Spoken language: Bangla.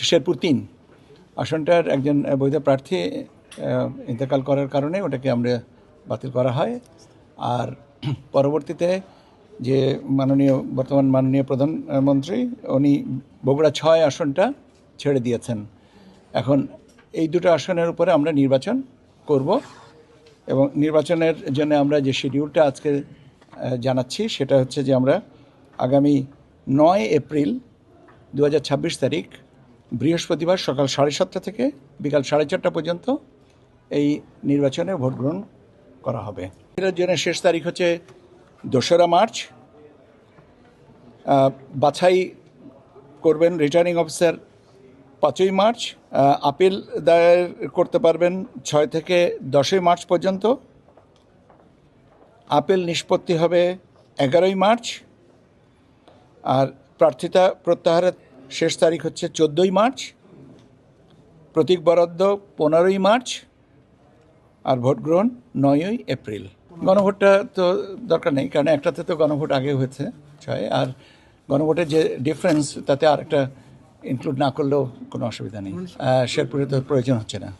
শেরপুর 3 আসনটার একজন বৈধ প্রার্থী ইন্তেকাল করার কারণে ওটাকে আমরা বাতিল করা হয়। আর পরবর্তীতে যে বর্তমান মাননীয় প্রধানমন্ত্রী উনি বগুড়া 6 আসনটা ছেড়ে দিয়েছেন। এখন এই দুটো আসনের উপরে আমরা নির্বাচন করব এবং নির্বাচনের জন্য আমরা যে শিডিউলটা আজকে জানাচ্ছি সেটা হচ্ছে যে আমরা আগামী 9 এপ্রিল 2026 তারিখ বৃহস্পতিবার সকাল 7:30 থেকে বিকাল 4:30 পর্যন্ত এই নির্বাচনে ভোট গ্রহণ করা হবে। এর জন্য শেষ তারিখ হচ্ছে 2রা মার্চ। বাছাই করবেন রিটার্নিং অফিসার 5ই মার্চ। আপিল দায়ের করতে পারবেন 6 থেকে 10ই মার্চ পর্যন্ত। আপিল নিষ্পত্তি হবে 11ই মার্চ। আর প্রার্থিতা প্রত্যাহারের শেষ তারিখ হচ্ছে 14ই মার্চ। প্রতীক বরাদ্দ 15ই মার্চ। আর ভোট গ্রহণ 9ই এপ্রিল। গণভোটটা তো দরকার নেই, কারণ একটাতে তো গণভোট আগে হয়েছে 6। আর গণভোটের যে ডিফারেন্স তাতে আর একটা ইনক্লুড না করলেও কোনো অসুবিধা নেই। শেরপুরে তো প্রয়োজন হচ্ছে না।